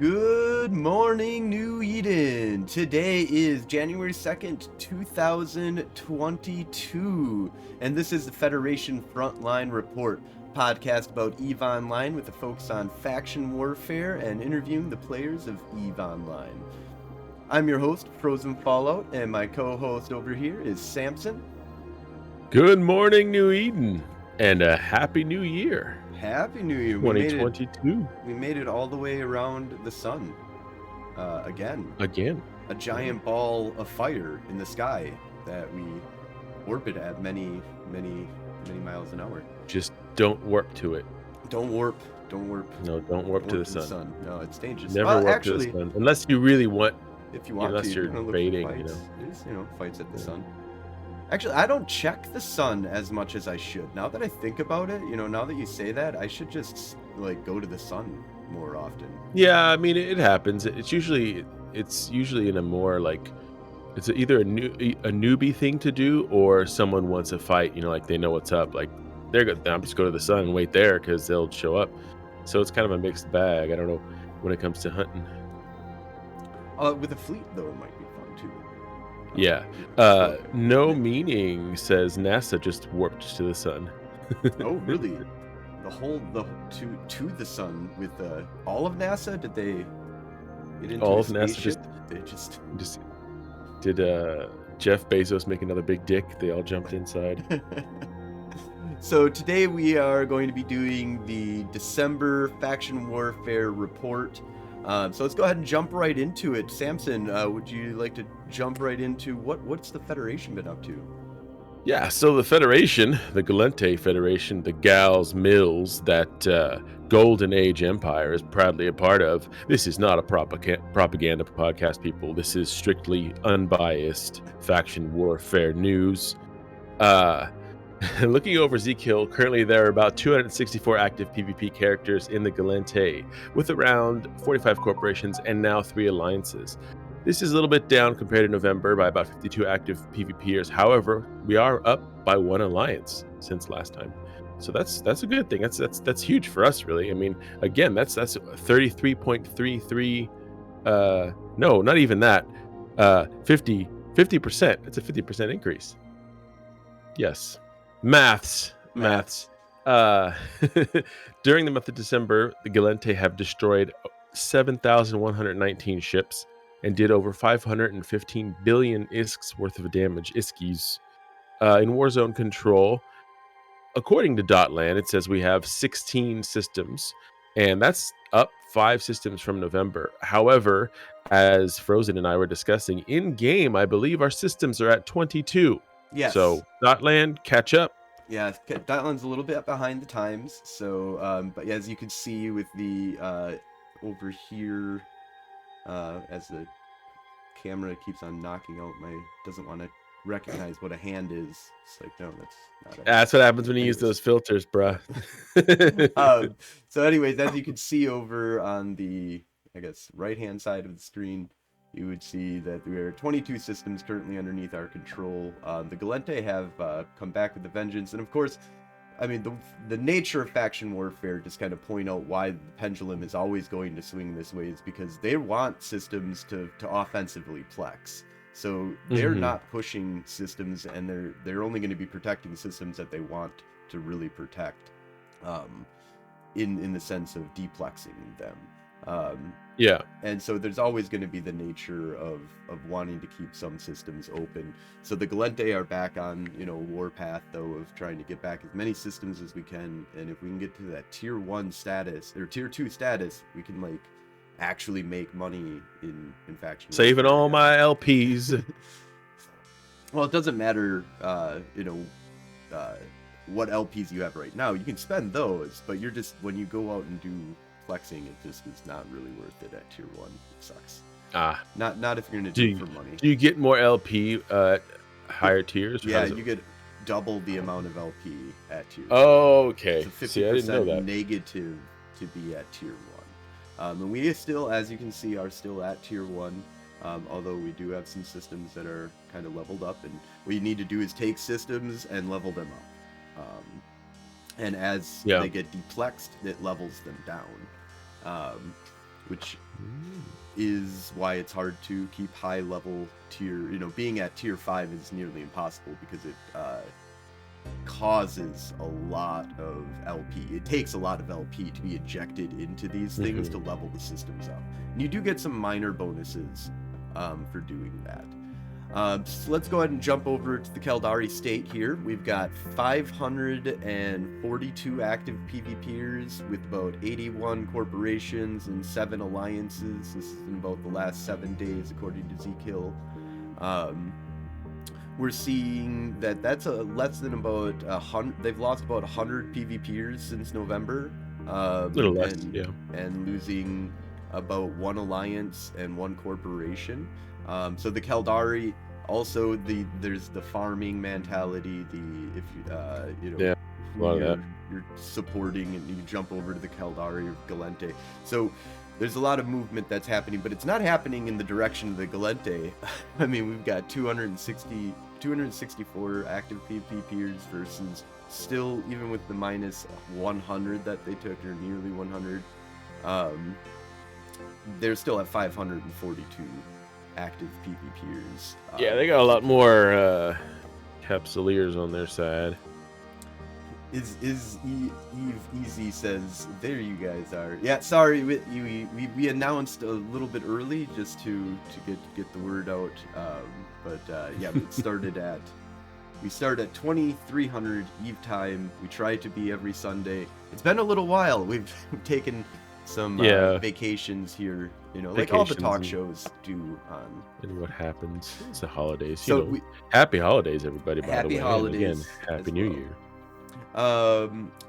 Good morning, New Eden. Today is January 2nd, 2022, and this is the Federation Frontline Report, podcast about EVE Online with a focus on faction warfare and interviewing the players of EVE Online. I'm your host, Frozen Fallout, and my co-host over here is Samson. Good morning, New Eden, and a Happy New Year. Happy New Year. 2022. We made it all the way around the sun. Again. A giant ball of fire in the sky that we orbit at many miles an hour. Just don't warp to it. Don't warp. No, don't warp to the sun. No, it's dangerous. Never warp to the sun. Unless you really want, if you want unless to, you're baiting, There's, fights at the sun. Actually, I don't check the sun as much as I should. Now that I think about it, now that you say that, I should just go to the sun more often. Yeah, I mean it happens. It's usually in a more it's either a newbie thing to do or someone wants a fight. Like they know what's up. Like they're good. I'm just go to the sun and wait there because they'll show up. So it's kind of a mixed bag. I don't know when it comes to hunting. With a fleet though, it might be fun too. Yeah. No meaning says NASA just warped to the sun. Oh, really? To the sun with all of NASA? Did they get into all a of NASA just did Jeff Bezos make another big dick? They all jumped inside. So today we are going to be doing the December faction warfare report. So let's go ahead and jump right into it. Samson, would you like to jump right into what's the Federation been up to? Yeah, so the Federation, the Gallente Federation, the Gals Mills that Golden Age Empire is proudly a part of. This is not a propaganda podcast, people. This is strictly unbiased faction warfare news. Looking over zKill, currently there are about 264 active PvP characters in the Gallente, with around 45 corporations and now 3 alliances. This is a little bit down compared to November by about 52 active PvPers. However, we are up by 1 alliance since last time, so that's a good thing. That's huge for us, really. I mean, again, that's 33.33. No, not even that. 50%. It's a 50% increase. Yes. Maths. During the month of December, the Gallente have destroyed 7,119 ships and did over 515 billion ISKs worth of damage. ISKs. In Warzone control, according to Dotland, it says we have 16 systems, and that's up 5 systems from November. However, as Frozen and I were discussing, in-game, I believe our systems are at 22. Yes. So, Dotland, catch up. Yeah, Dotland's a little bit behind the times. So, but as you can see with the over here, as the camera keeps on knocking out doesn't want to recognize what a hand is. It's like, no, that's not it. That's what happens when you use those filters, bruh. So anyways, as you can see over on the, I guess, right-hand side of the screen, you would see that there are 22 systems currently underneath our control. The Gallente have come back with a vengeance, and of course, I mean, the nature of faction warfare, just kind of point out why the pendulum is always going to swing this way, is because they want systems to offensively plex. So they're not pushing systems, and they're only going to be protecting systems that they want to really protect, in the sense of deplexing them. Yeah. And so there's always going to be the nature of wanting to keep some systems open. So the Gallente are back on, warpath, though, of trying to get back as many systems as we can. And if we can get to that tier 1 status, or tier 2 status, we can, actually make money in faction. Saving all my LPs. Well, it doesn't matter, what LPs you have right now. You can spend those, but you're just, when you go out and do flexing, it just is not really worth it at tier 1. It sucks. Not if you're gonna do it for money. Do you get more LP at higher tiers? Yeah, you get double the amount of LP at tier 2. Oh, okay. So 50% See, I didn't know that. negative to be at tier 1. And we still, as you can see, are still at tier 1. Although we do have some systems that are kind of leveled up, and what you need to do is take systems and level them up. And as they get deplexed, it levels them down. Which is why it's hard to keep high level tier. Being at tier 5 is nearly impossible because it causes a lot of LP. It takes a lot of LP to be injected into these things to level the systems up. And you do get some minor bonuses for doing that. So let's go ahead and jump over to the Caldari State here. We've got 542 active PvPers with about 81 corporations and 7 alliances. This is in about the last 7 days, according to zKill. We're seeing that that's less than about 100. They've lost about 100 PvPers since November. A little less, yeah. And losing about 1 alliance and 1 corporation. So the Caldari, also there's the farming mentality. You're supporting, and you jump over to the Caldari or Gallente. So there's a lot of movement that's happening, but it's not happening in the direction of the Gallente. I mean, we've got 264 active PvPers versus still, even with the minus 100 that they took, or nearly 100, they're still at 542 active PvPers. Yeah, they got a lot more Capsuleers on their side. Eve Easy says, there you guys are. Yeah, sorry, we announced a little bit early just to get the word out. Yeah, we start at 2300 Eve time. We try to be every Sunday. It's been a little while. We've taken some vacations here, like all the talk shows do. And what happens? It's the holidays. So happy holidays, everybody. By happy the way, holidays. And again, happy New Year.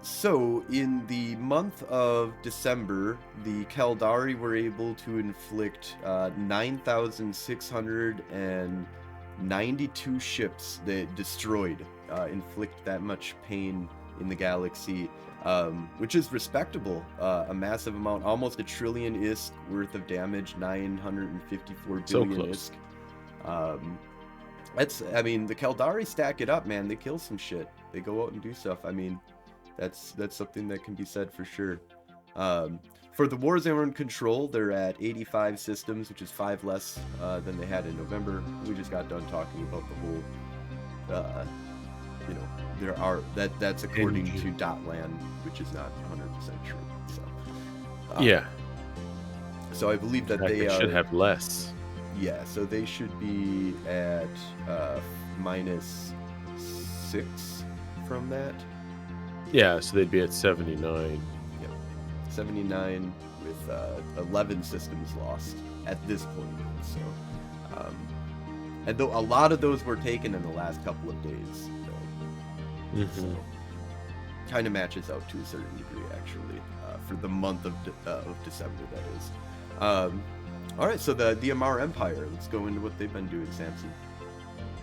So in the month of December, the Caldari were able to inflict 9,692 ships that destroyed, inflict that much pain in the galaxy, which is respectable. A massive amount, almost 1 trillion ISK worth of damage, 954 billion ISK. The Caldari stack it up, man. They kill some shit. They go out and do stuff. I mean, that's something that can be said for sure. For the warzone control, they're at 85 systems, which is 5 less than they had in November. We just got done talking about the whole, that's according to Dotland, which is not 100% true. So, yeah. So I believe that they should have less. Yeah, so they should be at -6 from that. Yeah, so they'd be at 79. Yep, 79 with 11 systems lost at this point. So, and though a lot of those were taken in the last couple of days, so kind of matches out to a certain degree, actually, for the month of December, that is. All right, so the Dmr Empire. Let's go into what they've been doing, Samson.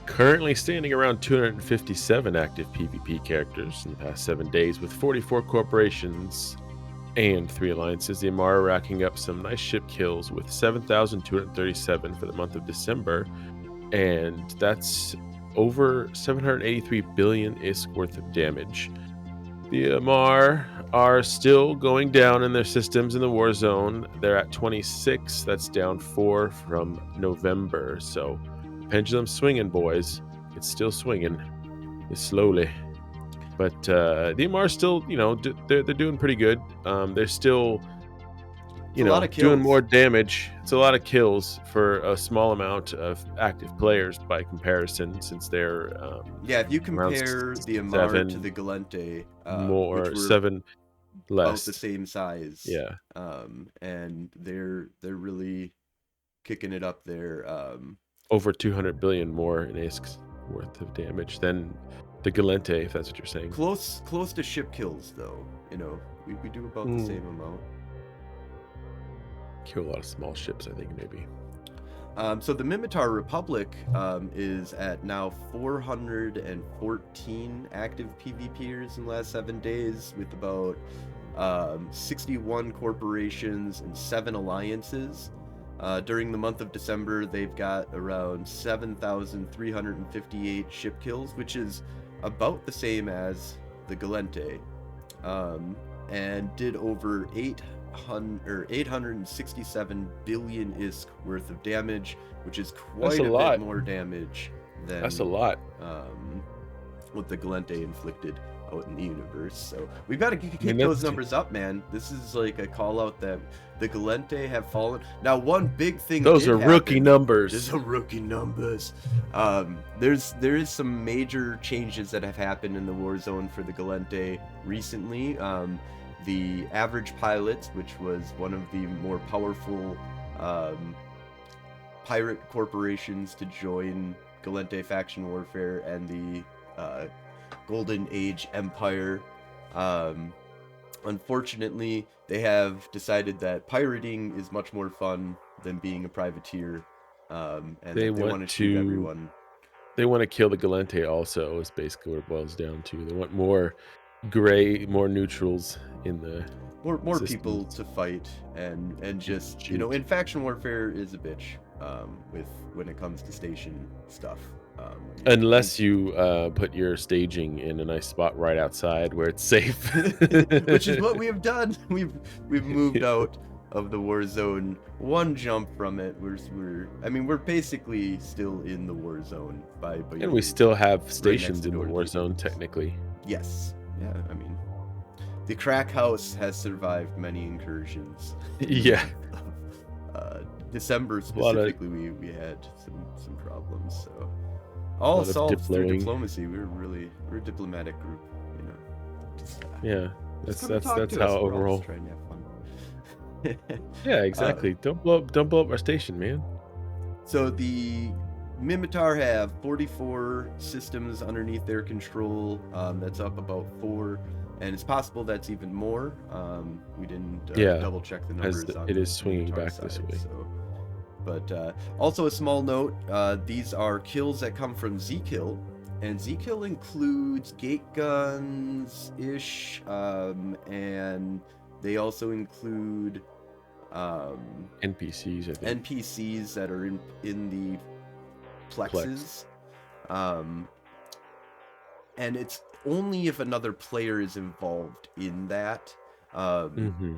Currently standing around 257 active PvP characters in the past 7 days, with 44 corporations and 3 alliances. The Dmr are racking up some nice ship kills with 7,237 for the month of December, and that's over 783 billion ISK worth of damage. The Dmr are still going down in their systems in the war zone. They're at 26. That's down 4 from November. So pendulum's swinging, boys. It's still swinging. It's slowly. But the Dmr still, they're doing pretty good. They're still, doing more damage. It's a lot of kills for a small amount of active players by comparison, since they're if you compare the Dmr to the Gallente, more 7 less, about the same size. Yeah. And they're really kicking it up there. Over 200 billion more in ISK's worth of damage than the Gallente, if that's what you're saying. Close to ship kills, though. We do about the same amount. Kill a lot of small ships, I think, maybe. So the Mimitar Republic is at now 414 active PvPers in the last 7 days, with about 61 corporations and 7 alliances. During the month of December, they've got around 7,358 ship kills, which is about the same as the Gallente, and did over 867 billion ISK worth of damage, which is That's quite a a lot. bit more damage than That's a lot. what the Gallente inflicted out in the universe. So we've got to keep mean, those that's- numbers up, man. This is like a call out that the Gallente have fallen. Now, one big thing Those did are rookie happen. numbers. Those are rookie numbers. There is some major changes that have happened in the Warzone for the Gallente recently. The average pilot, which was one of the more powerful pirate corporations to join Gallente faction warfare, and the Golden Age Empire. Unfortunately, they have decided that pirating is much more fun than being a privateer, and they want to shoot everyone. They want to kill the Gallente also, is basically what it boils down to. They want more gray, more neutrals in the more systems. people to fight, and just, you know, in faction warfare is a bitch with when it comes to station stuff. Unless you put your staging in a nice spot right outside where it's safe. Which is what we have done. We've moved out of the war zone one jump from it. We're basically still in the war zone And we still have stations to in the door war to zone, technically. Yes. Yeah, I mean, the crack house has survived many incursions. Yeah. December specifically, we had some problems. So all solved through diplomacy. We're a diplomatic group, you know. Just, yeah, that's how overall. Try and have fun. Yeah, exactly. Don't blow up our station, man. So the Minmatar have 44 systems underneath their control. That's up about 4, and it's possible that's even more. We didn't double check the numbers. It is swinging back this way. So. But also a small note, these are kills that come from zKill, and zKill includes gate guns-ish, and they also include NPCs, I think. NPCs that are in the plexes. And it's only if another player is involved in that.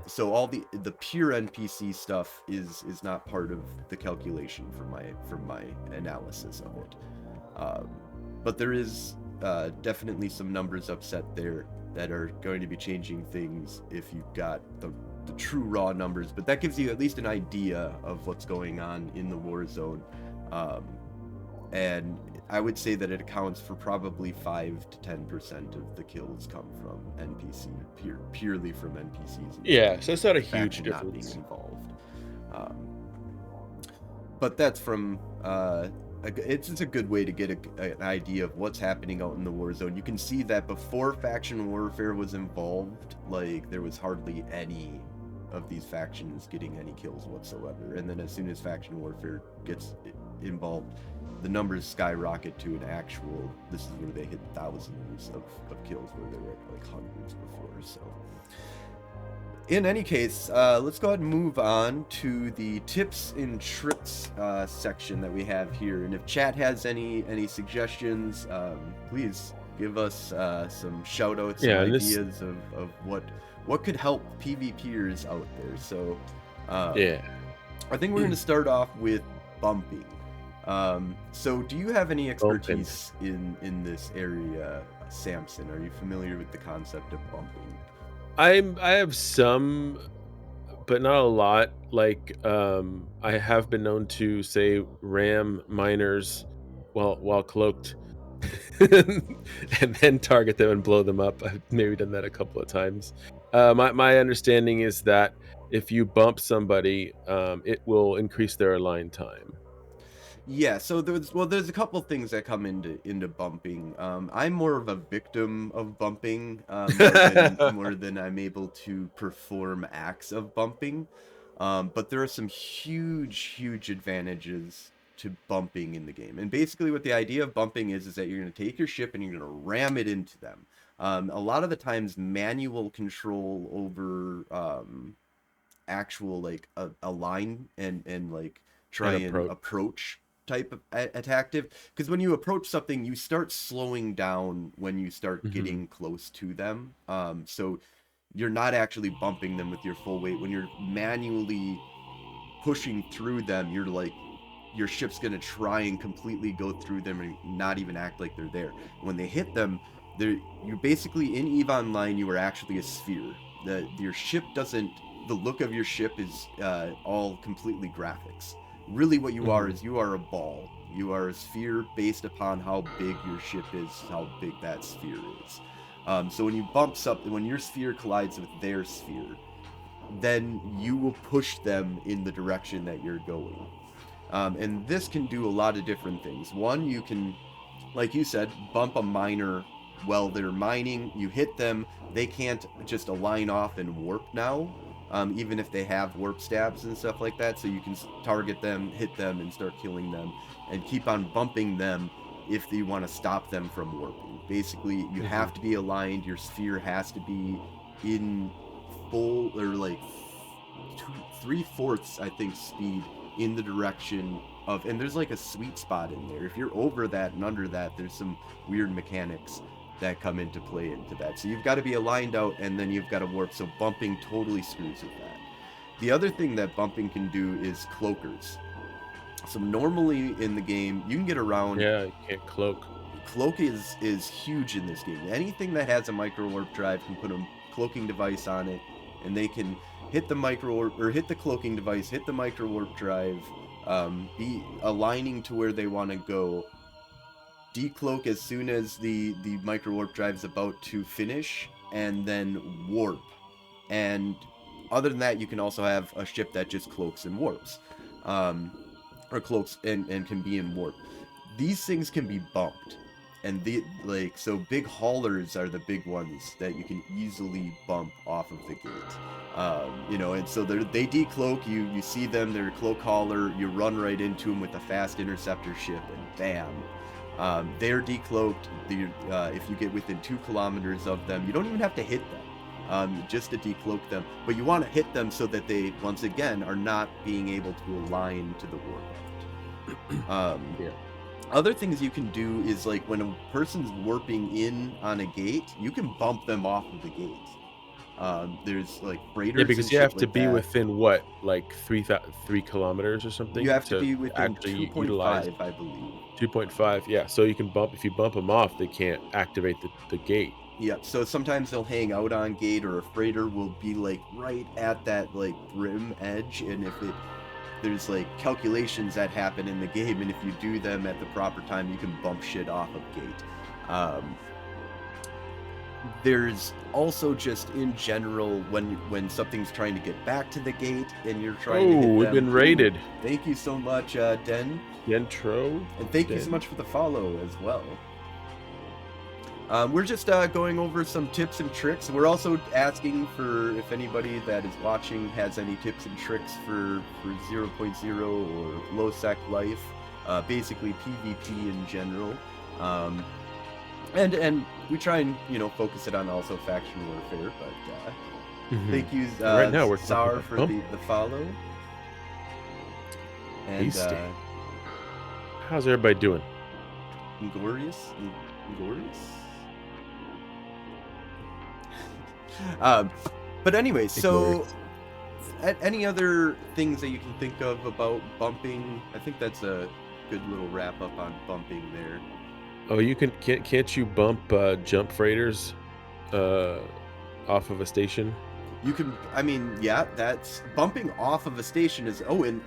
So all the pure NPC stuff is not part of the calculation for my analysis of it. But there is definitely some numbers upset there that are going to be changing things if you've got the true raw numbers. But that gives you at least an idea of what's going on in the war zone. And I would say that it accounts for probably 5 to 10% of the kills come from NPC, purely from NPCs. Yeah, so it's not a huge difference. Not being involved. But that's from it's a good way to get an idea of what's happening out in the war zone. You can see that before faction warfare was involved, like there was hardly any of these factions getting any kills whatsoever. And then as soon as faction warfare gets involved, the numbers skyrocket to an actual, this is where they hit thousands of kills, where they were at like hundreds before. So in any case, let's go ahead and move on to the tips and tricks section that we have here. And if chat has any suggestions, please give us some shout outs and ideas of what could help PvPers out there. So I think we're going to start off with bumping. So do you have any expertise in this area, Samson? Are you familiar with the concept of bumping? I have some, but not a lot. Like I have been known to say ram miners while cloaked and then target them and blow them up. I've maybe done that a couple of times. My understanding is that if you bump somebody, it will increase their align time. Yeah, so there's a couple things that come into bumping. I'm more of a victim of bumping more than I'm able to perform acts of bumping. But there are some huge advantages to bumping in the game. And basically what the idea of bumping is that you're going to take your ship and you're going to ram it into them. A lot of the times manual control over actual like a line and like try and approach type of attactive, because when you approach something you start slowing down when you start getting close to them, so you're not actually bumping them with your full weight. When you're manually pushing through them, you're like, your ship's gonna try and completely go through them and not even act like they're there. When they hit them, you're basically in EVE Online. You are actually a sphere. Your ship doesn't. The look of your ship is all completely graphics. Really, what you are is you are a ball. You are a sphere based upon how big your ship is, how big that sphere is. So when you bump something, when your sphere collides with their sphere, then you will push them in the direction that you're going. And this can do a lot of different things. One, you can, like you said, bump a miner while they're mining. You hit them, they can't just align off and warp now, even if they have warp stabs and stuff like that. So you can target them, hit them, and start killing them, and keep on bumping them if you want to stop them from warping. Basically, you have to be aligned. Your sphere has to be in full, or like 3/4, I think, speed in the direction of, and there's like a sweet spot in there. If you're over that and under that, there's some weird mechanics that come into play into that. So you've got to be aligned out, and then you've got to warp. So bumping totally screws with that. The other thing that bumping can do is cloakers. So normally in the game, you can get around. Yeah, you can't cloak. Cloak is huge in this game. Anything that has a micro warp drive can put a cloaking device on it, and they can hit the micro warp, or hit the cloaking device, hit the micro warp drive, be aligning to where they want to go, decloak as soon as the micro warp drive's about to finish, and then warp. And other than that, you can also have a ship that just cloaks and warps, or cloaks and can be in warp. These things can be bumped. And so big haulers are the big ones that you can easily bump off of the gate. And so they decloak, you see them, they're a cloak hauler, you run right into them with a fast interceptor ship, and bam. They're decloaked. If you get within 2 kilometers of them, you don't even have to hit them, just to decloak them. But you want to hit them so that they, once again, are not being able to align to the warp. Yeah. Other things you can do is, like, when a person's warping in on a gate, you can bump them off of the gate. There's like freighters. Yeah, because and you have shit to like be that. within what, like 3 kilometers or something. You have to be within actually 2.5, I believe. 2.5. Yeah, so you can bump. If you bump them off, they can't activate the gate. Yep. So sometimes they'll hang out on gate, or a freighter will be like right at that like rim edge, and there's like calculations that happen in the game, and if you do them at the proper time, you can bump shit off of gate. There's also just in general when something's trying to get back to the gate and you're trying to hit them. We've been raided. Thank you so much, Den. Dentro. And thank you so much for the follow as well. We're just going over some tips and tricks. We're also asking for if anybody that is watching has any tips and tricks for 0.0 or low sec life, basically PvP in general. And we try and focus it on also faction warfare. But thank you, right now we're Sar, for the follow. And how's everybody doing? Inglorious. But anyway, so any other things that you can think of about bumping? I think that's a good little wrap up on bumping there. Oh, can't you bump jump freighters off of a station? You can. I mean, yeah, that's bumping off of a station is. Oh, and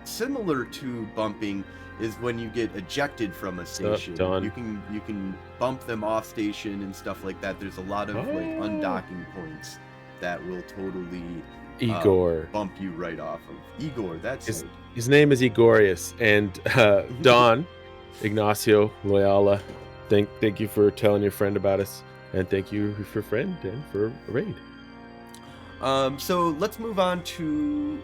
similar to bumping is when you get ejected from a station. You can bump them off station and stuff like that. There's a lot of like undocking points that will totally Igor bump you right off of. Igor, that's his name is Igorius, and Don Ignacio Loyola. Thank you for telling your friend about us, and thank you for friend and for a raid. So let's move on to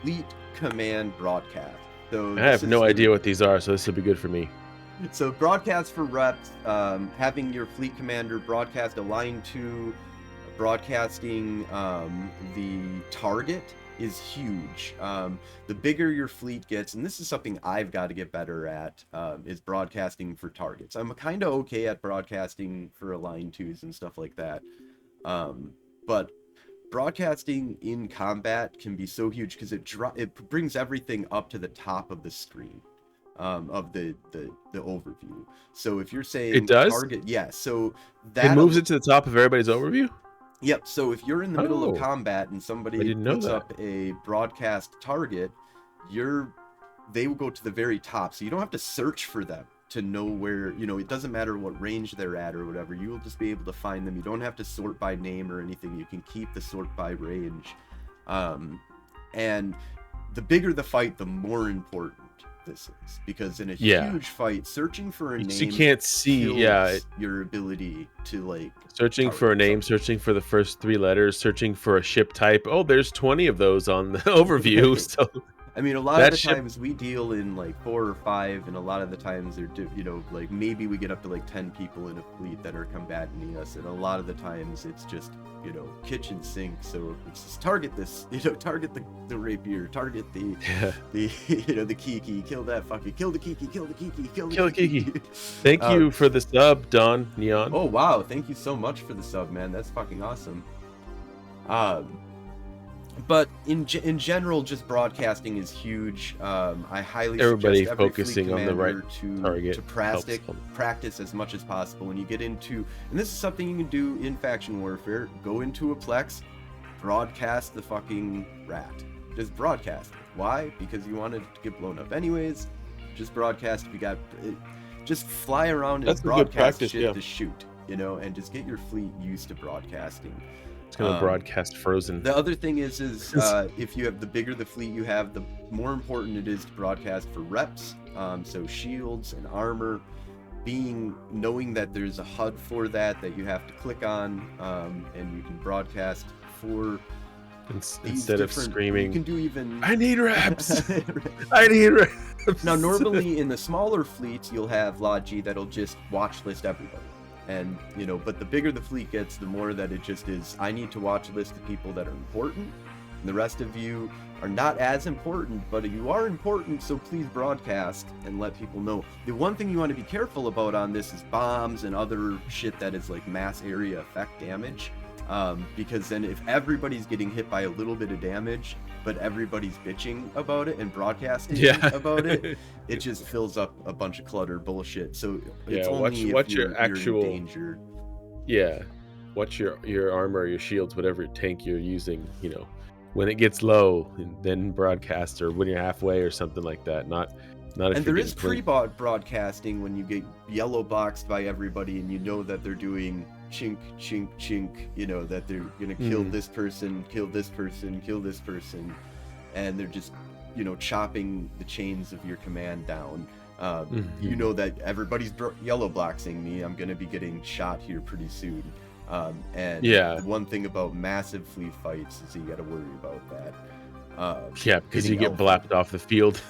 Fleet Command broadcast. So I have no idea what these are, so this will be good for me. So broadcast for reps, having your fleet commander broadcast aligned to broadcasting the target is huge. The bigger your fleet gets, and this is something I've got to get better at, is broadcasting for targets. I'm kind of okay at broadcasting for align twos and stuff like that. but broadcasting in combat can be so huge because it brings everything up to the top of the screen, of the overview. So if you're saying It does? target, yeah, so It that moves it to the top of everybody's overview? Yep. So if you're in the middle of Oh, combat and I somebody didn't know puts that. up a broadcast target, they will go to the very top. So you don't have to search for them to know where, it doesn't matter what range they're at or whatever. You will just be able to find them. You don't have to sort by name or anything. You can keep the sort by range. And the bigger the fight, the more important this is, because in a huge fight, searching for a name, you can't see your ability to like searching for a name, searching for the first 3 letters, searching for a ship type. Oh, there's 20 of those on the overview. So I mean, a lot of the times we deal in like 4 or 5, and a lot of the times they're, like maybe we get up to like 10 people in a fleet that are combating us, and a lot of the times it's just, kitchen sink. So it's just target this, target the rapier, target the the Kiki, kill that fucking, kill the Kiki, kill the Kiki, kill the Kiki. Thank you for the sub, Don Neon. Oh wow, thank you so much for the sub, man. That's fucking awesome. But in general, just broadcasting is huge. I highly Everybody suggest every focusing fleet on the right commander target to practice as much as possible. When you get into, and this is something you can do in faction warfare, go into a Plex, broadcast the fucking rat. Just broadcast it. Why? Because you want it to get blown up anyways. Just broadcast if you got it. Just fly around and broadcast shit to shoot, and just get your fleet used to broadcasting. It's gonna broadcast Frozen. The other thing is if you have the bigger the fleet you have, the more important it is to broadcast for reps. So shields and armor, knowing that there's a HUD for that you have to click on, and you can broadcast for. Instead of screaming, you can do even. I need reps. I need reps. Now, normally in the smaller fleets, you'll have Logi that'll just watch list everybody. And, but the bigger the fleet gets, the more that it just is, I need to watch list the people that are important. And the rest of you are not as important, but you are important, so please broadcast and let people know. The one thing you want to be careful about on this is bombs and other shit that is like mass area effect damage. Because then if everybody's getting hit by a little bit of damage, but everybody's bitching about it and broadcasting about it, it just fills up a bunch of clutter bullshit. So it's only if you're in danger. Yeah, watch your armor, your shields, whatever tank you're using. When it gets low, then broadcast, or when you're halfway or something like that. Not. And there is pre-bought broadcasting when you get yellow boxed by everybody, and you know that they're doing chink, chink, chink. That they're gonna kill this person, kill this person, kill this person, and they're just, chopping the chains of your command down. You know that everybody's yellow boxing me. I'm gonna be getting shot here pretty soon. And the one thing about massive fleet fights is you got to worry about that. Because you get blapped off the field.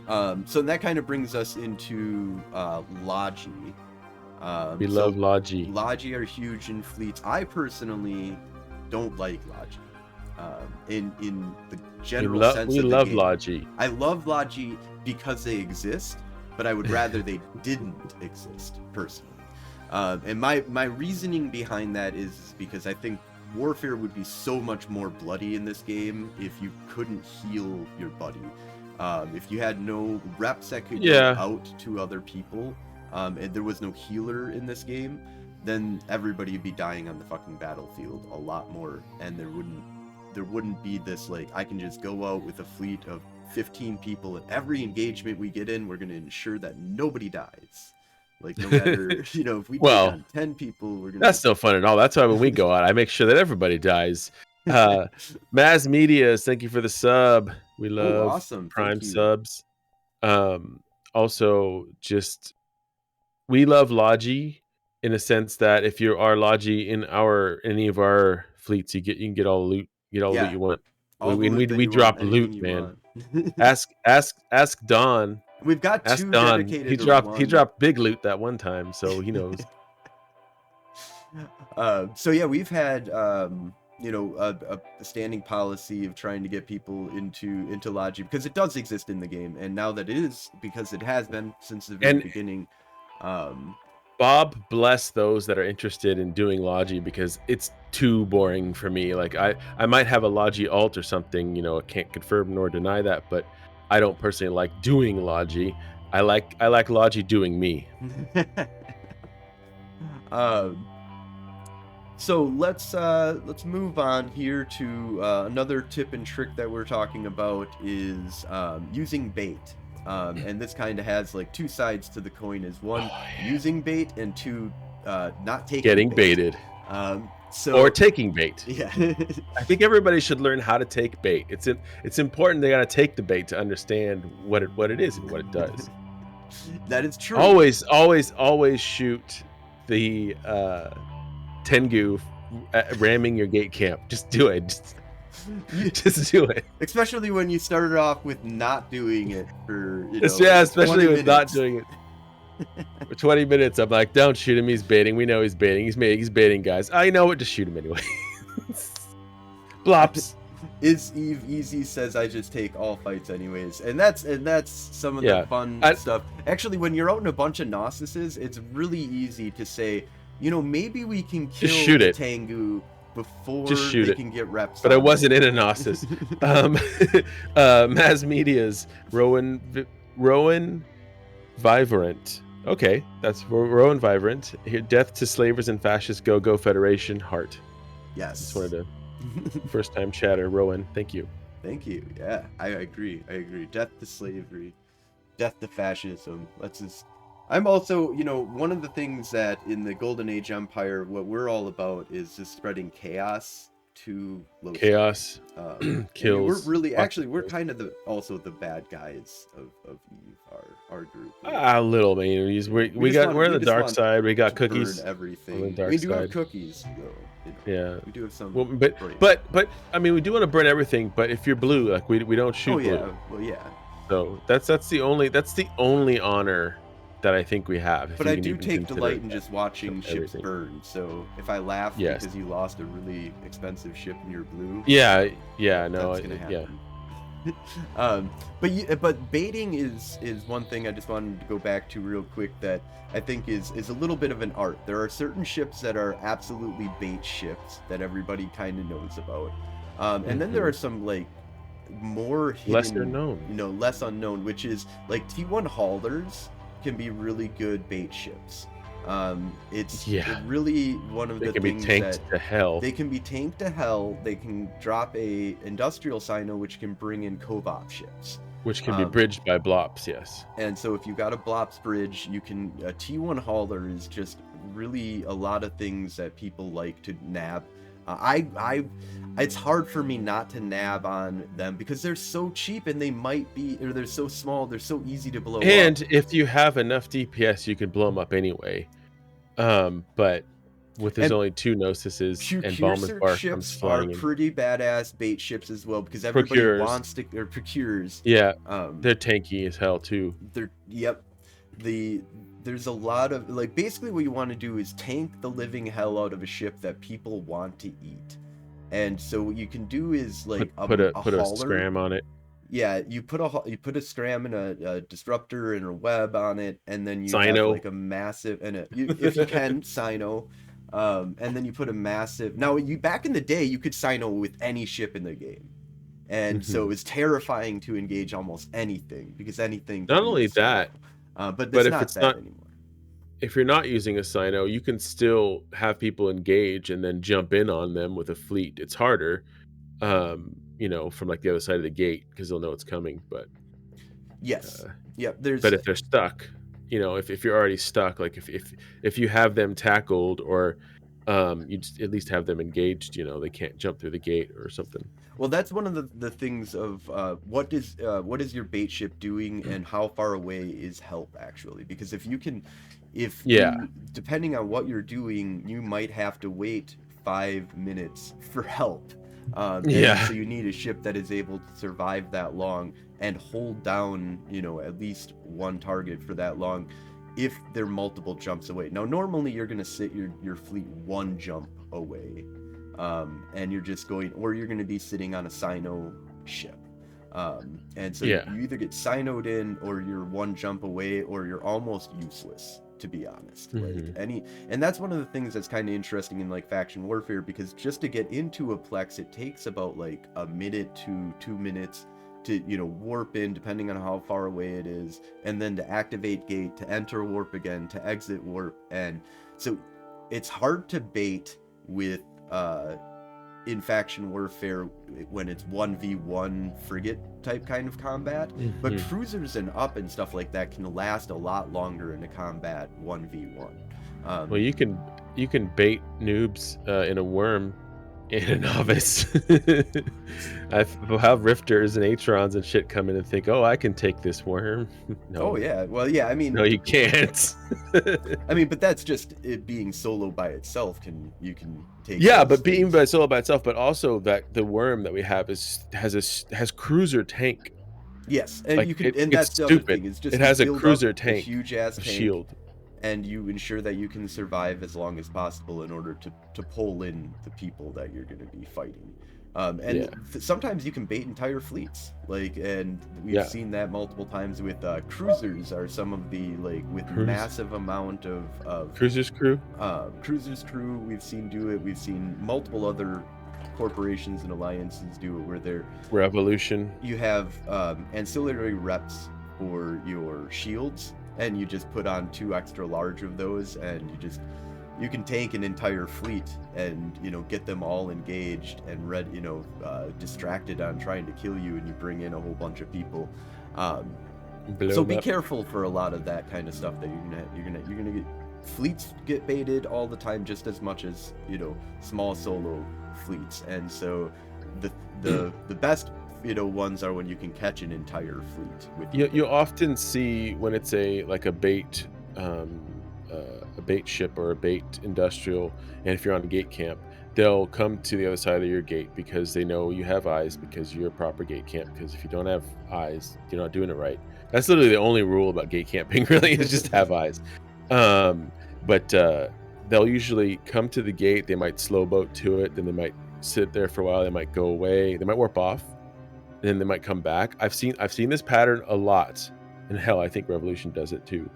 So that kind of brings us into Logi. We love Logi. Logi are huge in fleets. I personally don't like Logi. In the general sense we of the love game. Logi. I love Logi because they exist, but I would rather they didn't exist personally. And my reasoning behind that is because I think warfare would be so much more bloody in this game if you couldn't heal your buddy. If you had no reps that could go out to other people, and there was no healer in this game, then everybody would be dying on the fucking battlefield a lot more, and there wouldn't be this like, I can just go out with a fleet of 15 people, and every engagement we get in, we're going to ensure that nobody dies. Like, no matter, if we take on 10 people, we're gonna. That's no fun at all. That's why when we go out, I make sure that everybody dies. Maz Medias, thank you for the sub. We love awesome. Prime subs. Also, we love Logi in a sense that if you are Logi in any of our fleets, you can get all the loot, loot you want. We drop loot, man. Ask Don. We've got two Don. dedicated. He dropped big loot that one time, so he knows. So yeah, we've had a standing policy of trying to get people into Logi because it does exist in the game, and now that it is, because it has been since the very beginning, Bob bless those that are interested in doing Logi because it's too boring for me. Like I might have a Logi alt or something, I can't confirm nor deny that, but I don't personally like doing Logi. I like Logi doing me. um, so let's move on here to another tip and trick that we're talking about is using bait. And this kind of has like two sides to the coin: is one, using bait, and two, not taking Getting bait. baited. So Or taking bait. yeah. I think everybody should learn how to take bait. It's important they got to take the bait to understand what it is and what it does. That is true. Always shoot the Tengu ramming your gate camp. Just do it. Just do it. Especially when you started off with not doing it for especially with 20 not minutes. doing it. For 20 minutes, I'm like, don't shoot him. He's baiting. We know he's baiting. He's baiting, guys. I know what. Just shoot him anyway. Blops. Is Eve Easy says I just take all fights anyways, and that's some of the fun stuff. Actually, when you're out in a bunch of Gnostices, it's really easy to say, maybe we can kill the Tengu before they can get reps. But I wasn't in a Gnosis. Mass Media's Rowan Vibrant. Okay, that's Rowan Vibrant. Here, death to slavers and fascist go Federation heart. Yes. Just wanted to first time chatter. Rowan, thank you. Thank you. Yeah, I agree. Death to slavery, death to fascism. I'm also, one of the things that in the Golden Age Empire, what we're all about is just spreading chaos to low chaos, kills. We're really, actually, we're kind of also the bad guys of Eve, our group. A little, man. We're on the dark side. We got cookies. Everything. We do have cookies, though. Yeah, we do have some. Well, but I mean, we do want to burn everything. But if you're blue, like we don't shoot blue. Yeah. Well, yeah. So that's the only honor that I think we have. But I do take delight in just watching ships burn. So if I laugh because you lost a really expensive ship and you're blue, no, that's gonna happen. But baiting is one thing I just wanted to go back to real quick that I think is a little bit of an art. There are certain ships that are absolutely bait ships that everybody kind of knows about, and then there are some like more hidden, less unknown, which is like T1 haulers can be really good bait ships. It's really one of the things that they can be tanked to hell. They can drop a industrial sino, which can bring in co-op ships, which can be bridged by blops. Yes. And so if you got a blops bridge, you can a T1 hauler is just really a lot of things that people like to nab. It's hard for me not to nab on them because they're so cheap and they're so small, they're so easy to blow up. And if you have enough DPS, you can blow them up anyway. But there's only two Gnosises and Balmer's Bark comes flying in. Pretty badass bait ships as well because everybody wants to or procures. Yeah, they're tanky as hell too. There's a lot of like basically what you want to do is tank the living hell out of a ship that people want to eat, and so what you can do is like put a scram on it. Yeah, you put a scram and a disruptor and a web on it, and then you have like a massive if you can sino, and then you put a massive. Now back in the day you could sino with any ship in the game, and so it was terrifying to engage almost anything because anything. Not only that. But if it's not anymore. If you're not using a sino, you can still have people engage and then jump in on them with a fleet. It's harder, from like the other side of the gate because they'll know it's coming. But yes, But if they're stuck, if you're already stuck, like if you have them tackled or you just at least have them engaged, they can't jump through the gate or something. Well, that's one of the things of what is your bait ship doing and how far away is help actually, because depending on what you're doing, you might have to wait 5 minutes for help. So you need a ship that is able to survive that long and hold down, at least one target for that long if they're multiple jumps away. Now, normally you're going to sit your fleet one jump away. And you're just going, or you're going to be sitting on a sino ship. And so Yeah. you either get sinoed in, or you're one jump away, or you're almost useless, to be honest. Mhm. And that's one of the things that's kind of interesting in like faction warfare, because just to get into a plex, it takes about like a minute to 2 minutes to, you know, warp in, depending on how far away it is, and then to activate gate, to enter warp again, to exit warp. And so it's hard to bait with in faction warfare when it's 1v1 frigate type kind of combat, but Mhm. cruisers and up and stuff like that can last a lot longer in a combat 1v1. Well, you can bait noobs in a worm in a novice. We'll have rifters and atrons and shit come in and think, oh, I can take this worm. Oh No, yeah, well yeah, I no, mean, you can't. but that's just it being solo by itself. You can take Yeah, those but being things. by solo by itself, but also that the worm that we have has cruiser tank. Yes, and Like you can, and it's that's the other stupid. thing, is just It you has a build up cruiser a tank, huge ass a tank, shield. and you ensure that you can survive as long as possible in order to pull in the people that you're going to be fighting. And Yeah. sometimes you can bait entire fleets, like, and we've Yeah. seen that multiple times with cruisers. Are some of the, like, with massive amount of Cruisers crew. cruisers crew, we've seen do it. We've seen multiple other corporations and alliances do it, where they're Revolution. you have ancillary reps for your shields, and you just put on 2 extra large of those, and you can tank an entire fleet, and, you know, get them all engaged and distracted on trying to kill you, and you bring in a whole bunch of people. Blow So 'em be up. careful for a lot of that kind of stuff, that you're gonna get fleets get baited all the time, just as much as, you know, small solo fleets. And so the best, you know, ones are when you can catch an entire fleet with You often see when it's a bait a bait ship or a bait industrial, and if you're on a gate camp, they'll come to the other side of your gate because they know you have eyes, because you're a proper gate camp. Because if you don't have eyes, you're not doing it right. That's literally the only rule about gate camping, really, is just have eyes. But they'll usually come to the gate. They might slow boat to it, then they might sit there for a while. They might go away. They might warp off, and then they might come back. I've seen this pattern a lot, and hell, I think Revolution does it too.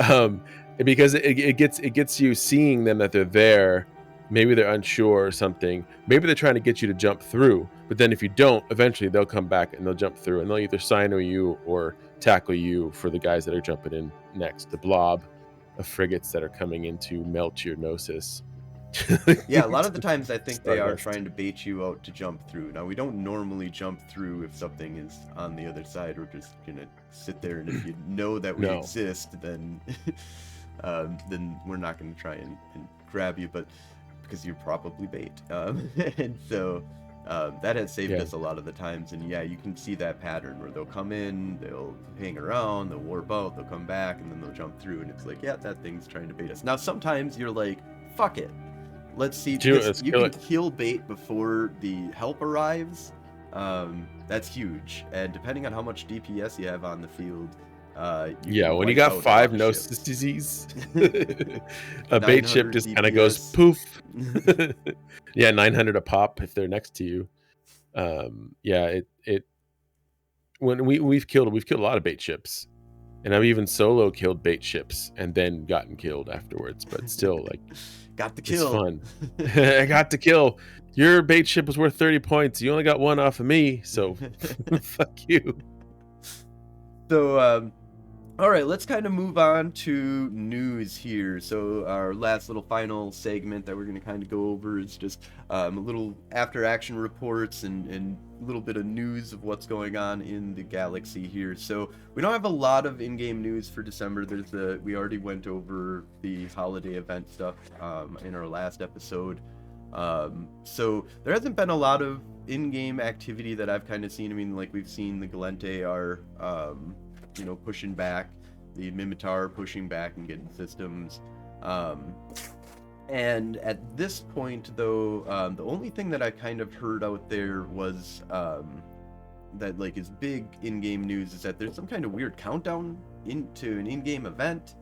um, because it gets you seeing them, that they're there. Maybe they're unsure or something. Maybe they're trying to get you to jump through. But then if you don't, eventually they'll come back and they'll jump through, and they'll either sino you or tackle you for the guys that are jumping in next. The blob of frigates that are coming in to melt your gnosis. Yeah, a lot of the times I think they are Stardust. trying to bait you out to jump through. Now, we don't normally jump through if something is on the other side. We're just gonna sit there, and if you know that we No. exist, then we're not gonna try and grab you, but because you're probably bait. And so that has saved us a lot of the times. And yeah, you can see that pattern where they'll come in, they'll hang around, they'll warp out, they'll come back, and then they'll jump through, and it's like, yeah, that thing's trying to bait us. Now, sometimes you're like, fuck it. Let's see. Let's You kill can it. kill bait before the help arrives. That's huge. And depending on how much DPS you have on the field, Yeah, can when you wipe got out a 5 lot of gnosis ships. disease, a bait ship 900 just kind of goes DPS. poof. Yeah, 900 a pop if they're next to you. Yeah, it when we've killed a lot of bait ships, and I've even solo killed bait ships and then gotten killed afterwards. But still, like, Got the it's kill. fun. I got the kill. Your bait ship was worth 30 points. You only got 1 off of me, so fuck you. So, all right, let's kind of move on to news here. So our last little final segment that we're going to kind of go over is just a little after action reports and a little bit of news of what's going on in the galaxy here. So we don't have a lot of in-game news for December. We already went over the holiday event stuff in our last episode. So there hasn't been a lot of in-game activity that I've kind of seen. I mean, like, we've seen the Gallente are pushing back, the Mimitar pushing back and getting systems. And at this point, though, the only thing that I kind of heard out there was that, like, is big in-game news, is that there's some kind of weird countdown into an in-game event.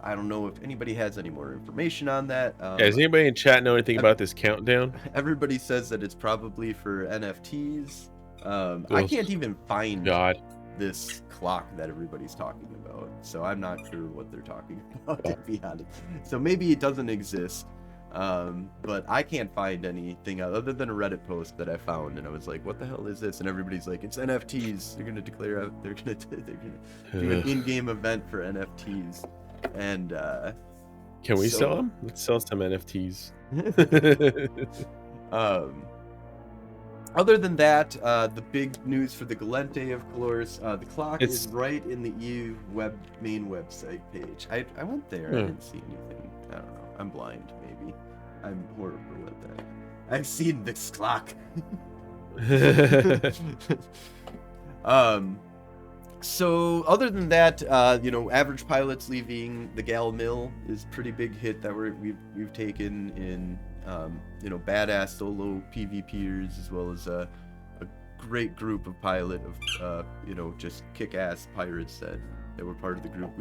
I don't know if anybody has any more information on that. Does anybody in chat know anything about this countdown? Everybody says that it's probably for NFTs. I can't even find God. this clock that everybody's talking about, so I'm not sure what they're talking about, to be honest. So maybe it doesn't exist, but I can't find anything other than a Reddit post that I found, and I was like, what the hell is this? And everybody's like, it's NFTs. They're gonna declare, they're gonna do an in-game event for NFTs. And can we sell them? Let's sell some NFTs. Other than that, the big news for the Gallente, of course, the clock is right in the EU main website page. I went there. I didn't see anything. I don't know. I'm blind, maybe. I'm horrible at that. I've seen this clock. So other than that, average pilots leaving the Gal Mill is pretty big hit that we've taken in. Badass solo PvPers, as well as a great group of pilot of just kick-ass pirates that were part of the group.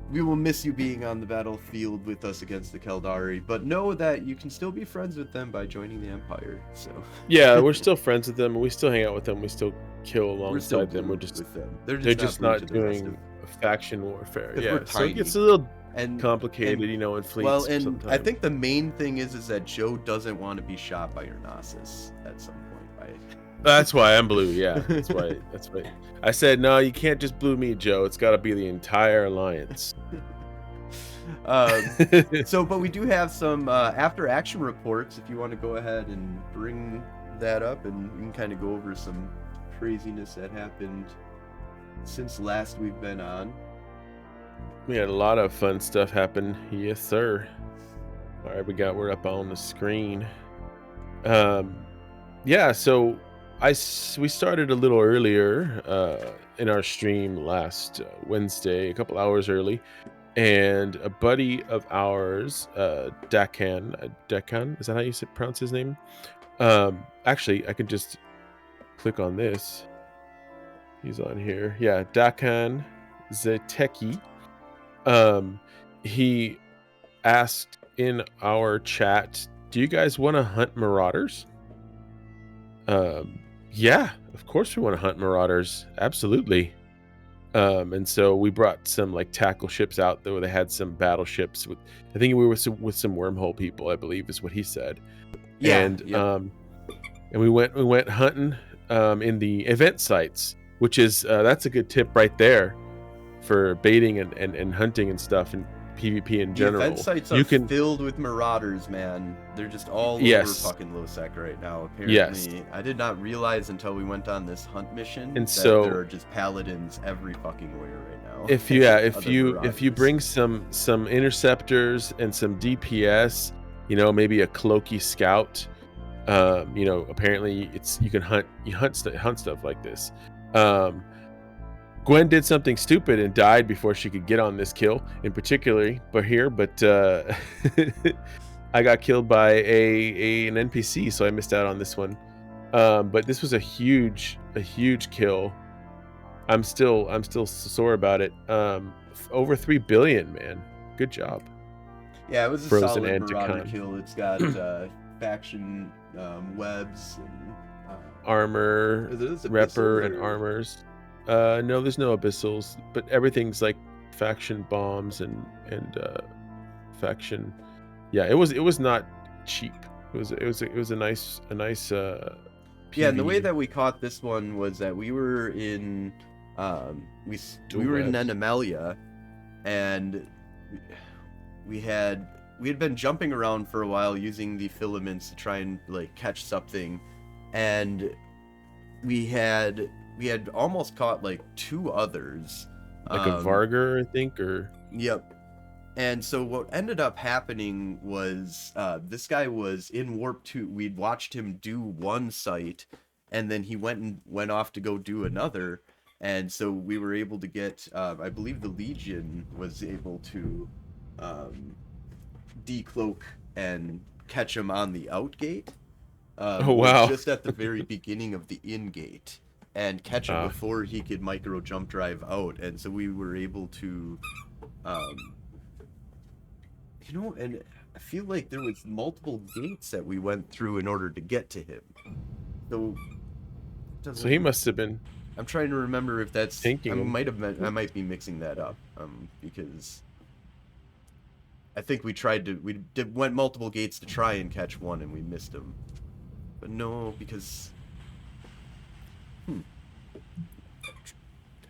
We will miss you being on the battlefield with us against the Caldari, but know that you can still be friends with them by joining the Empire. So yeah, we're still friends with them, and we still hang out with them. We still kill alongside them. We're just with them. They're just not doing faction warfare. Yeah, so tiny. it gets a little and complicated, in fleets. Well, and sometimes. I think the main thing is that Joe doesn't want to be shot by your Gnosis at some point, right? That's why I'm blue. Yeah, that's why. I said, no, you can't just blue me, Joe. It's got to be the entire alliance. But we do have some after action reports. If you want to go ahead and bring that up, and we can kind of go over some craziness that happened since last we've been on. We had a lot of fun stuff happen. Yes, sir. All right, we're up on the screen. Yeah, so we started a little earlier in our stream last Wednesday, a couple hours early, and a buddy of ours, Deccan, is that how you pronounce his name? Actually, I could just click on this. He's on here. Yeah, Deccan Zeteki. He asked in our chat, do you guys want to hunt marauders? Yeah, of course we want to hunt marauders. Absolutely. And so we brought some like tackle ships out there where they had some battleships with, I think we were with some wormhole people, I believe is what he said. Yeah. And we went hunting in the event sites, which is that's a good tip right there for baiting and hunting and stuff and PvP in general. The event sites are filled with marauders, man. They're just all over fucking Losec right now, apparently. Yes. I did not realize until we went on this hunt mission that there are just paladins every fucking where right now. If you bring some interceptors and some DPS, maybe a cloaky scout, apparently you can hunt stuff like this. Gwen did something stupid and died before she could get on this kill, in particular, but I got killed by an NPC, so I missed out on this one. But this was a huge kill. I'm still sore about it. Over 3 billion, man. Good job. Yeah, it was a solid marauder kill. It's got faction webs and armor, repper, and armors. No, there's no abyssals, but everything's like faction bombs and faction. Yeah, it was not cheap. It was a nice PV. Yeah, and the way that we caught this one was that we were in we were in Nenemelia, and we had been jumping around for a while using the filaments to try and like catch something, and we had almost caught like 2 others, like a Vargar, I think, or yep. And so what ended up happening was this guy was in Warp 2. We'd watched him do one site, and then he went off to go do another. And so we were able to get, I believe the Legion was able to decloak and catch him on the out gate. Oh, wow. Just at the very beginning of the in gate. And catch him before he could micro jump drive out. And so we were able to, and I feel like there was multiple gates that we went through in order to get to him. So doesn't. So he must have been. I'm trying to remember if that's. Thinking I might be mixing that up. Because I think we went multiple gates to try and catch one and we missed him. But no, because.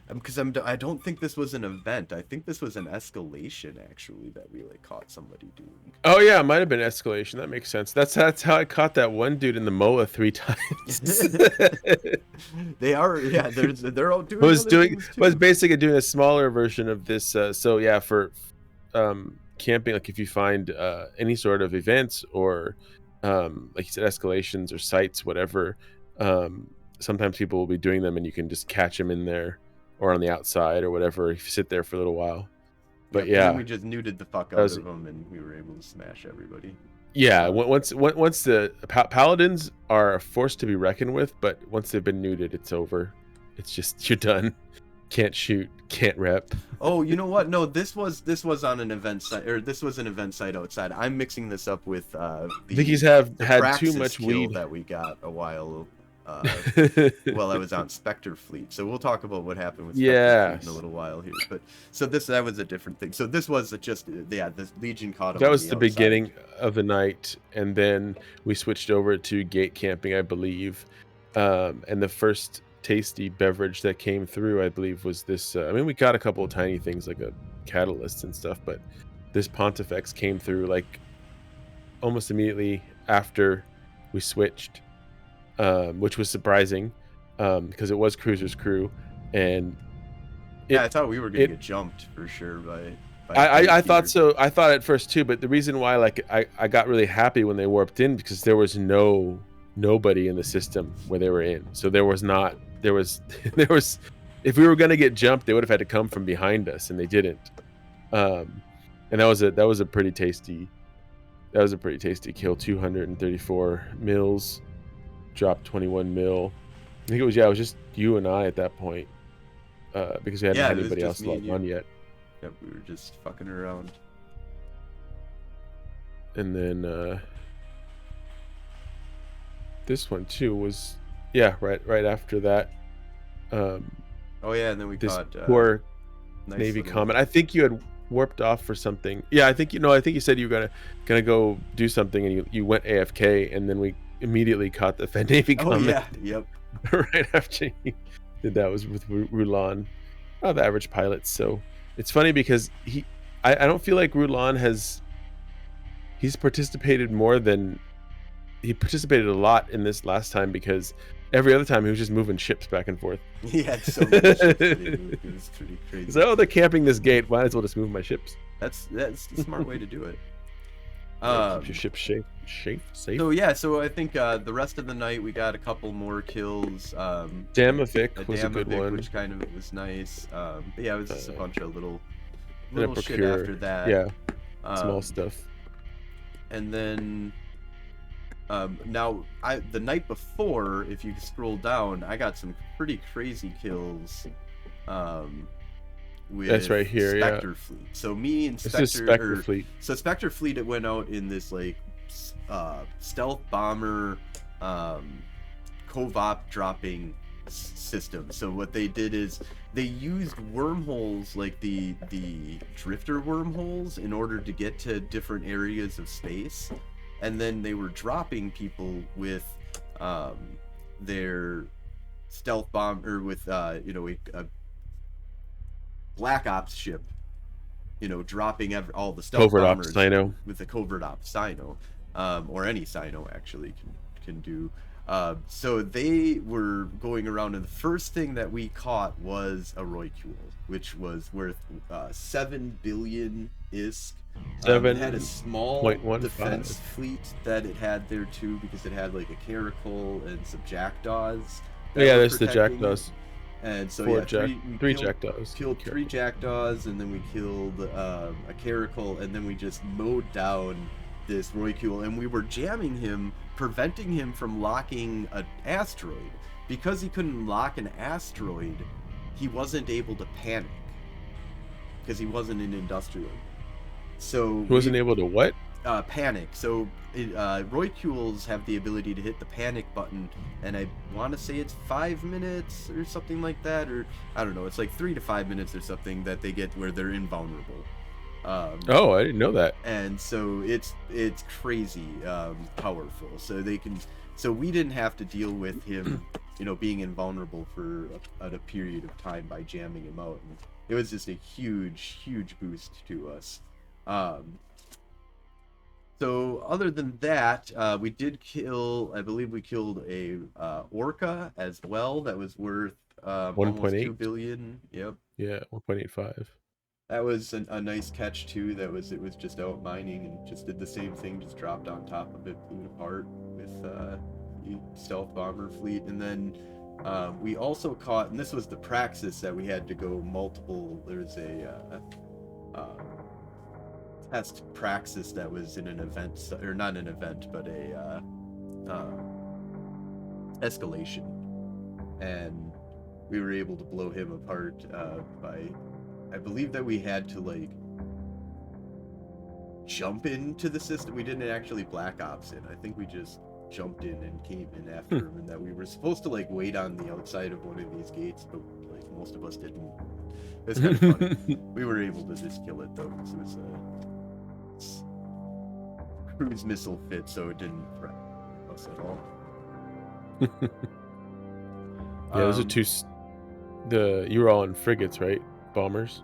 Because I don't think this was an event. I think this was an escalation actually that we like caught somebody doing. Oh yeah, it might have been escalation. That makes sense. That's how I caught that one dude in the MOA 3 times. They are, yeah. They're all doing. Was basically doing a smaller version of this. So yeah, for camping, like if you find any sort of events or like you said, escalations or sites, whatever. Sometimes people will be doing them, and you can just catch them in there. Or on the outside or whatever, if you sit there for a little while. But yeah, we just neutered the fuck out of them, and we were able to smash everybody. Yeah, once the paladins are forced to be reckoned with, but once they've been neutered, it's over. It's just you're done. Can't shoot, can't rep. Oh, you know what? No, this was on an event site, or this was an event site outside. I'm mixing this up with I think he's had too much weed that we got a while. Well, I was on Spectre Fleet, so we'll talk about what happened with Spectre Fleet in a little while here. But so that was a different thing. So this was just the Legion caught him. That was the beginning of the night, and then we switched over to gate camping, I believe. And the first tasty beverage that came through, I believe, was this. I mean, we got a couple of tiny things like a catalyst and stuff, but this Pontifex came through like almost immediately after we switched. Which was surprising because it was Cruiser's crew, and I thought we were gonna get jumped for sure by I thought so. I thought at first too, but the reason why I got really happy when they warped in because there was nobody in the system where they were in, so there was if we were gonna get jumped, they would have had to come from behind us, and they didn't. And that was a pretty tasty kill. 234 mils. Dropped 21 mil. I think it was just you and I at that point because we hadn't had anybody else logged on yet. Yep, we were just fucking around. And then this one too was right after that. Oh yeah, and then we this caught poor Navy Comet. I think you had warped off for something. Yeah, I think you said you were gonna go do something, and you went AFK, and then we immediately caught the Fed Navy Comet. Oh yeah, yep. Right after he did that was with Rulon, the average pilots. So it's funny because I don't feel like Rulon he's participated more than he participated a lot in this last time because every other time he was just moving ships back and forth. He had so many ships that he moved. It was pretty crazy. So they're camping this gate. Might as well just move my ships. That's the smart way to do it. Keep your ship safe. So I think the rest of the night we got a couple more kills. Damavic was a good one, which kind of was nice. But yeah, it was just a bunch of little shit procure, after that. Yeah, small stuff. And then now the night before, if you scroll down, I got some pretty crazy kills. With that's right here, Spectre Fleet. So me and Spectre Fleet. So Spectre Fleet, it went out in this like stealth bomber cov-op dropping system. So what they did is they used wormholes like the drifter wormholes in order to get to different areas of space, and then they were dropping people with their stealth bomb or with a Black Ops ship, dropping all the stealth covert bombers ops Sino. With the covert ops Sino, or any Sino actually can do. So they were going around, and the first thing that we caught was a Roycule, which was worth 7 billion ISK. It had a small defense fleet that it had there too, because it had like a caracal and some jackdaws. Yeah, there's the jackdaws. And so three jackdaws. Killed 3 jackdaws, and then we killed a caracal, and then we just mowed down this Roycule, and we were jamming him, preventing him from locking an asteroid. Because he couldn't lock an asteroid, he wasn't able to panic because he wasn't an industrial. So he wasn't able to what? panic. So Roycules have the ability to hit the panic button, and I want to say it's 5 minutes or something like that, or I don't know. It's like 3 to 5 minutes or something that they get where they're invulnerable. Oh, I didn't know that. And so it's crazy powerful. So they can. So we didn't have to deal with him, being invulnerable for a period of time by jamming him out. And it was just a huge boost to us. So other than that, we did kill. I believe we killed a orca as well. That was worth almost 1.8 2 billion. Yep. Yeah, 1.85. That was a nice catch too. It was just out mining and just did the same thing. Just dropped on top of it, blew it apart with the stealth bomber fleet, and then we also caught. And this was the praxis that we had to go multiple. There's a test praxis that was in an event, or not an event, but a escalation, and we were able to blow him apart by. I believe that we had to like jump into the system. We didn't actually black ops in. I think we just jumped in and came in after him, and that we were supposed to like wait on the outside of one of these gates, but like most of us didn't. It's kind of funny. We were able to just kill it though, because it was a cruise missile fit, so it didn't threaten us at all. Yeah, those are two. You were all in frigates, right? Bombers.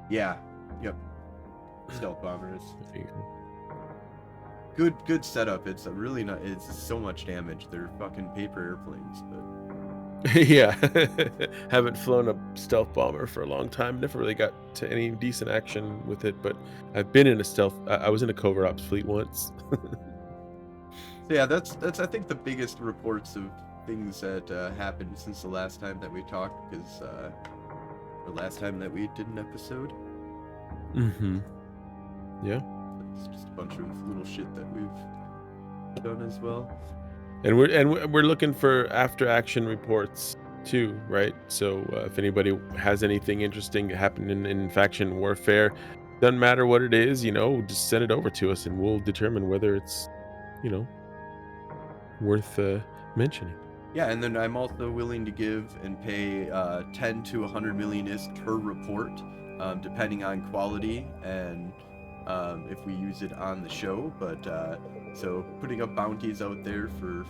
Yeah. Yep. Stealth bombers. Good setup. It's a really not. It's so much damage. They're fucking paper airplanes, but. Yeah. Haven't flown a stealth bomber for a long time. Never really got to any decent action with it, but I've been in a stealth. I was in a covert ops fleet once. So yeah, that's I think the biggest reports of things that happened since the last time that we talked, because the last time that we did an episode. Mm-hmm. Yeah. It's just a bunch of little shit that we've done as well. And we're looking for after action reports too, right? So if anybody has anything interesting happening in faction warfare, doesn't matter what it is, just send it over to us, and we'll determine whether it's, worth mentioning. Yeah, and then I'm also willing to give and pay 10 to 100 million ISK per report, depending on quality and if we use it on the show. But so putting up bounties out there for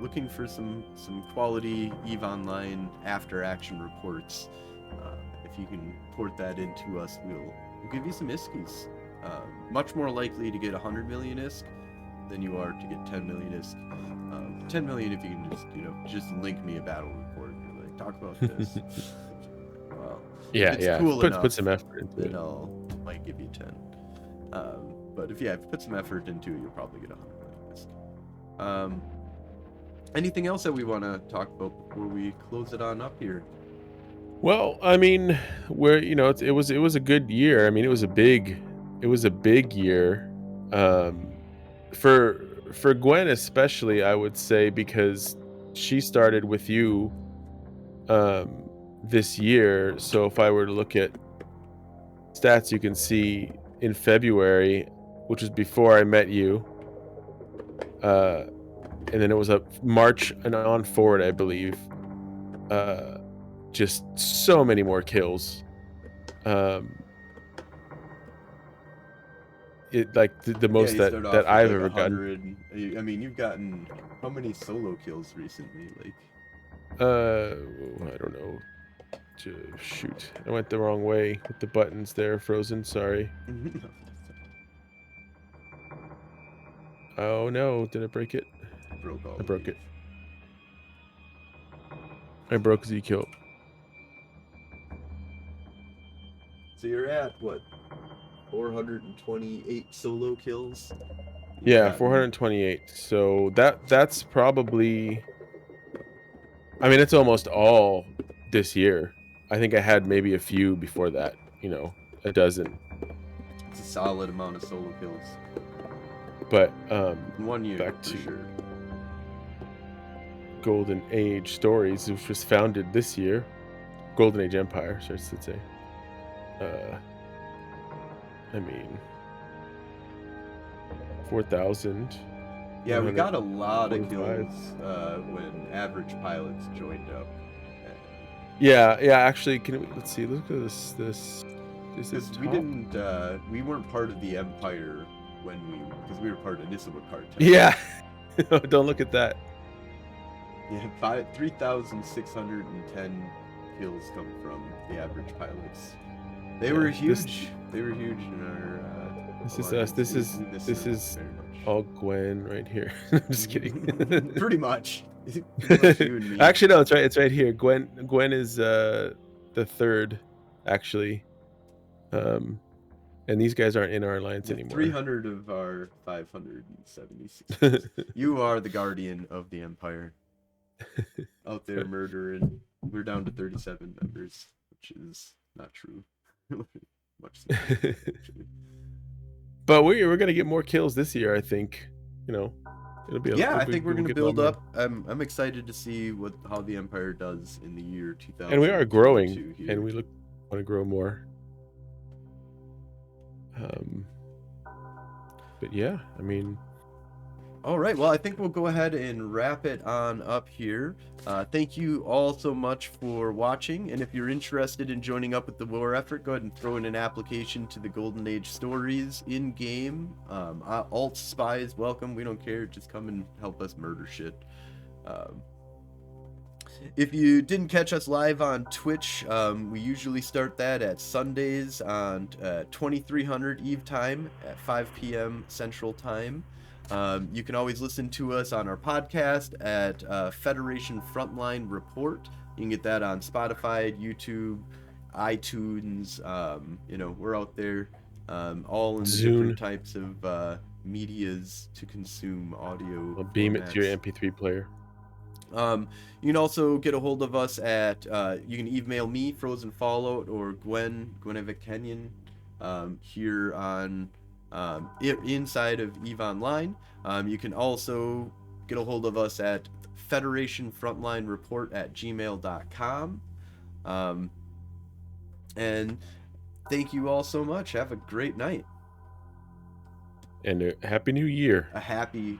looking for some quality EVE Online after action reports. If you can port that into us, we'll give you some ISKs. Much more likely to get 100 million ISK than you are to get 10 million ISK. 10 million if you can just link me a battle report. You're like, talk about this. Well, yeah. Cool put some effort into it. Might give you 10. But if you put some effort into it, you'll probably get 100 million. Anything else that we want to talk about before we close it on up here? Well, I mean, it was a good year. I mean, it was a big year. For Gwen especially, I would say, because she started with you this year. So if I were to look at stats, you can see in February, which was before I met you, and then it was a March and on forward, I believe, just so many more kills. It like the most that I've ever gotten. I mean, you've gotten how many solo kills recently? Like, I don't know. Shoot, I went the wrong way with the buttons there, frozen. Sorry. Oh no! Did I break it? I broke it. I broke zKill. So you're at what? 428 solo kills. Yeah, 428. So that's probably. I mean, it's almost all this year. I think I had maybe a few before that. A dozen. It's a solid amount of solo kills. But in 1 year, back to sure. Golden Age Stories, which was founded this year. Golden Age Empire, I should say. I mean, 4,000. Yeah, we got a lot of 145. kills when average pilots joined up. Yeah. Actually, let's see. Look at this. This is Because we weren't part of the Empire because we were part of Nissawa Cartel. Yeah. Don't look at that. Yeah, 3,610 kills come from the average pilots. They were huge. They were huge in our. This is us. This is all Gwen right here. I'm just kidding. Pretty much. Pretty much you and me. Actually, no, it's right. It's right here. Gwen is the third, actually. And these guys aren't in our alliance anymore. 300 of our 576. You are the guardian of the Empire. Out there murdering. We're down to 37 members, which is not true. Much smaller, actually. But we're gonna get more kills this year, I think. You know, it'll be. I think we're gonna build up. I'm excited to see how the Empire does in the year 2000. And we are growing, and we want to grow more. But yeah, I mean. All right, well, I think we'll go ahead and wrap it on up here. Thank you all so much for watching, and if you're interested in joining up with the war effort, go ahead and throw in an application to the Golden Age stories in-game. Alt spies, welcome, we don't care, just come and help us murder shit. If you didn't catch us live on Twitch, we usually start that at Sundays on 2300 Eve time at 5 p.m. Central Time. You can always listen to us on our podcast at Federation Frontline Report. You can get that on Spotify, YouTube, iTunes. We're out there, all in the different types of medias to consume audio. I'll beam it to your MP3 player. You can also get a hold of us at you can email me, Frozen Fallout, or Gwenevic Kenyon here on inside of EVE Online. You can also get a hold of us at federationfrontlinereport@gmail.com. And thank you all so much. Have a great night. And a happy new year. A happy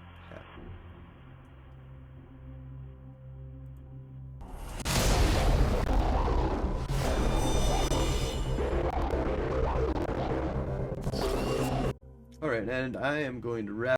All right, and I am going to wrap